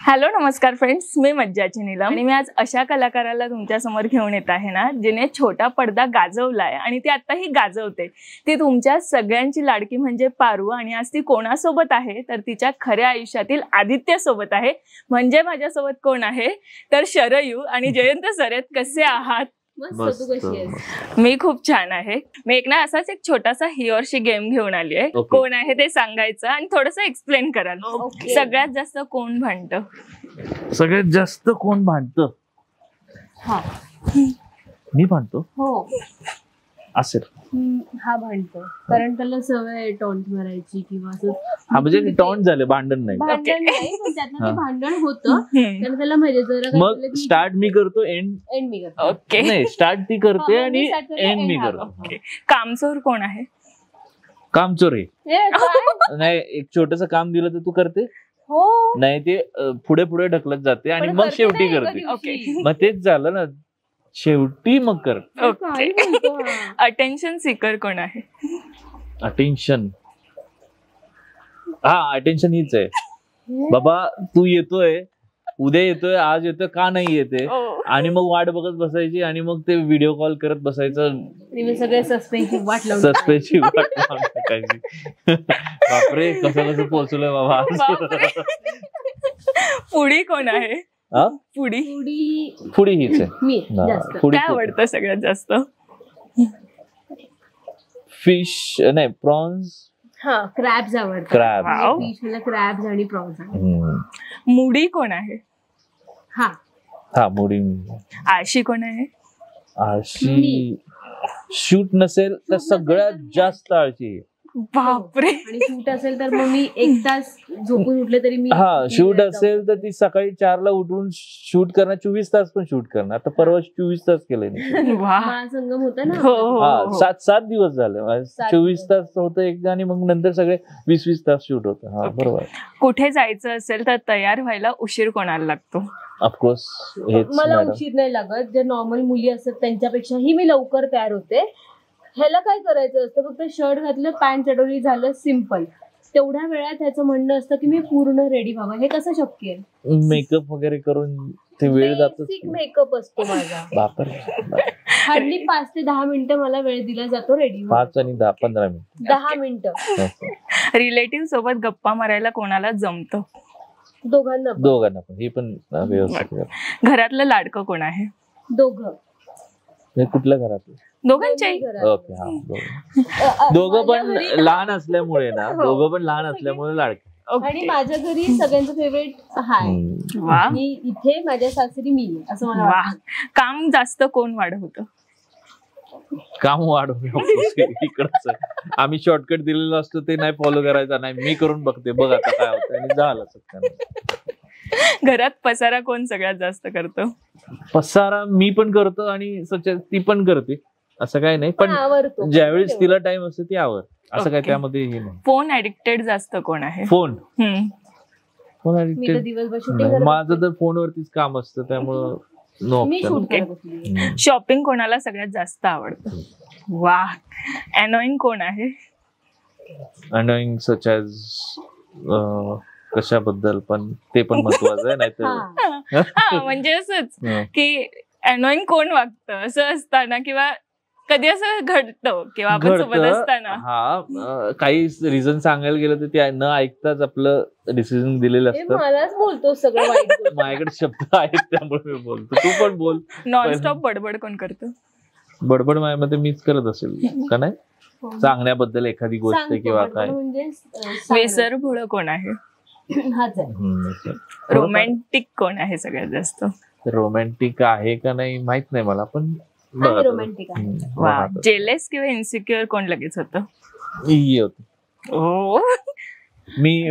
Hello नमस्कार friends, मी मज्जाची नीलम आणि मी आज अशा कलाकाराला तुमच्या समोर घेऊन येत आहे ना, जिने छोटा पडदा गाजवलाय आणि ती आताही गाजवते. ती तुमच्या सगळ्यांची लाडकी म्हणजे पारू. आणि आज ती कोणासोबत आहे तर तिच्या खऱ्या आयुष्यातील आदित्य सोबत आहे. म्हणजे माझ्यासोबत कोण आहे तर शरयू आणि जयंत सर आहेत. कसे आहात? मस्त. तू कशी आहेस? मी खूप छान आहे. मी एक ना असाच एक छोटासा ही और शी गेम घेऊन आली आहे. कोण आहे ते सांगायचं आणि थोडंसं एक्सप्लेन कराल. सगळ्यात जास्त कोण भांडतं? सगळ्यात जास्त कोण भांडतं? हा मी भांडतो. हो असेल. हा भांडतो कारण त्याला सवय आहे टॉन्ट मारायची किंवा असं. हा म्हणजे टॉन्ट झाले, भांडण नाही. भांडण नाही पण त्यातनं ते भांडण होतं कारण त्याला माहिती जरा मग स्टार्ट मी करतो, एंड मी करतो. ओके. नाही, स्टार्ट ती करते हा, आणि मी start करते, एंड मी end हा करतो. ओके. कामचोर कोण आहे? कामचोर आहे. ए, काय? नाही, एक छोटस काम दिलं तर तू करते हो नाही, ते पुढे पुढे ढकलत जाते आणि पण मग करते शेवटी ना एका करते. दिवशी. ओके. मग तेच झालं ना, शेवटी मग कर. काय बोलतो हा? अटेन्शन सीकर कोण आहे? अटेन्शन. हा, अटेन्शन हीच आहे. बाबा तू येतोय, उद्या येतोय, आज येतोय, का नाही येते? आणि मग वाट बघत बसायची आणि मग ते व्हिडिओ कॉल करत बसायचं. आणि मग सगळे सस्पेन्सची वाट लावून सस्पेन्सची वाट लावून टाकायची. बापरे, कसं पोहोचलोय बाबा बापरे. पुडी कोण आहे? हा? पुडी. पुढे हीच आहे. मी हा, जास्त पुढे काय आवडतं सगळ्यात जास्त? फिश नाही, प्रॉन्स. हा क्रॅब्स आवडतात. क्रॅब. वाव. फिश मला क्रॅब्स आणि प्रॉन्स आवडतात. मुडी कोण आहे? हा हा, मुडी. आळशी कोण आहे? आळशी. शूट नसेल तर सगळ्यात जास्त आळशी आहे. बापरे. आणि शूट असेल तर मग मी 1 तास झोपून उठले तरी मी हा, शूट असेल तर ती सकाळी 4 ला उठून शूट करणार, 24 तास पण शूट करणार. आता परवा 24 तास केलंय. वा. महासंगम होता ना. हो हो, हा, हो. 7 दिवस झाले. 24 तास होतं एकदा आणि मग नंतर सगळे 20 तास शूट होतं. हा, बरोबर. कुठे जायचं असेल तर तयार व्हायला उशीर कोणाला लागतो? ऑफकोर्स हेच मला मॅडम. उशीर नाही लागत. जे नॉर्मल मुली असतात त्यांच्यापेक्षाही मी लवकर तयार होते. ह्याला काय करायचं असतं, फक्त शर्ट घातलं, पॅन्ट चढवली, झालं, सिम्पल. तेवढ्या वेळात ह्याचं म्हणणं असतं की मी पूर्ण रेडी व्हावं. हे कसं शक्य आहे? मेकअप वगैरे करून ते वेळ जातो. बेसिक मेकअप असतो माझा. बापरे. हार्डली 5 ते 10 मिनिटं मला वेळ दिला जातो रेडी. 5 आणि 10-15 मिनिट. 10 मिनिटं. रिलेटिव्ह सोबत गप्पा मारायला कोणाला जमतं? दोघांना पण. दोघांना पण. हे पण व्यवस्थित. घरातलं लाडकं कोण आहे? दोघं. हे कुठल्या घरात? दोघांच्याही. घरात. ओके. हा, दोघं पण लहान असल्यामुळे ना, दोघं पण लहान असल्यामुळे लाडके. आणि माझ्या घरी सगळ्यांचं फेवरेट हाय. वा. मी इथे माझ्या सासरी मी आहे, असं मला वा. वाटतं. काम जास्त कोण वाढवतं? काम वाढवलं इकडच. आम्ही शॉर्टकट दिलेलं असतो ते नाही फॉलो करायचा. नाही, मी करून बघते, बघ आता काय होतं, आणि झालं सगळं. घरात पसारा कोण सगळ्यात जास्त करतं? पसारा मी पण करतो आणि ती पण करते. असं काय नाही, पण आवडतो. ज्यावेळेस तिला टाइम असतो ती आवड. असं काय ओके. त्यामध्ये हे नाही. फोन ऍडिक्टेड जास्त कोण आहे? फोन. फोन मी तर ऍडिक्टेड. दिवसभर शूटिंग करत माझं तर फोनवरतीच काम असतं, त्यामुळं नो मी शूट ऑप्शन. करत असते. शॉपिंग कोणाला सगळ्यात जास्त आवडतं? वा. अनोइंग कोण आहे? अनोइंग सच ॲज कशाबद्दल, पण ते पण महत्वाचं आहे. नाहीतर हा. हा, म्हणजे असंच की अनोइंग कोण वागतं असं असताना, किंवा कधी असं घडतं किंवा आपण सोबत असताना. हा, काही रिझन सांगायला गेलं तर ते न ऐकताच आपलं डिसिजन दिलेलं हे असतं. मलाच बोलतो सगळं वाईट गोष्ट. माझ्याकडे शब्द आहेत त्यामुळे मी बोलतो. तू पण बोल. नॉनस्टॉप बडबड कोण करतं? बडबड माझ्यामध्ये मीच करत असेल का नाही? सांगण्याबद्दल एखादी गोष्ट सांगतो, किंवा पण काय. म्हणजे वेसर भोळ कोण आहे? हाच आहे. रोमॅन्टिक कोण आहे सगळ्यात जास्त? रोमॅन्टिक आहे का नाही माहित नाही मला, पण बघा आता. रोमॅन्टिक आहे. वा. आता. जेलेस किंवा इन्सिक्युअर कोण लगेच होतं? ही होती. ओ. मी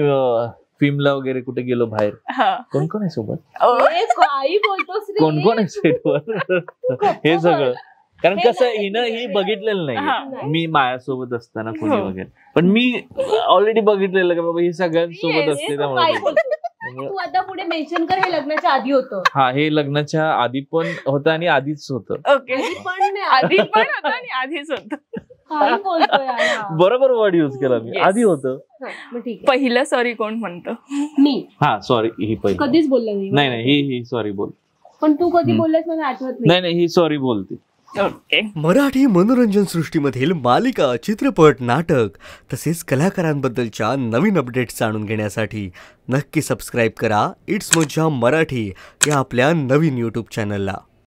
फिल्मला वगैरे कुठे गेलो बाहेर, हा. कोण कोण आहे सोबत, ए, काही बोलतोस रे. कोण कोण आहे सेटवर, हे सगळं. कारण कसं हिनं ही बघितलेलं हा. नाही मी माझ्यासोबत असताना कोणी हो. वगैरे, पण मी ऑलरेडी बघितलेलं का बाबा ही सगळ्यांसोबत Yes, असते काय त्यामुळे. बोलतो तू? आता पुढे मेन्शन कर हे लग्नाच्या आधी होतं. हा, हे लग्नाच्या आधी पण होतं आणि आधीच होतं. ओके. आधी पण नाही, आधी पण होतं आणि आधीच होतं. काय बोलतोय यार? बरोबर वर्ड युज केला मी. Yes. आधी होतं. हा, मग ठीक आहे. पहिलं सॉरी कोण म्हणतं? मी हा सॉरी ही पहिली. कधीच बोलला नाही. नाही ही सॉरी बोल. पण तू कधी बोललास मला आठवत नाही. नाही ही सॉरी बोलते. ओके. मराठी मनोरंजन सृष्टीमधील मालिका, चित्रपट, नाटक तसेच कलाकारांबद्दलच्या नवीन अपडेट्स जाणून घेण्यासाठी नक्की सबस्क्राईब करा इट्स मज्जा मराठी या आपल्या नवीन यूट्यूब चॅनलला.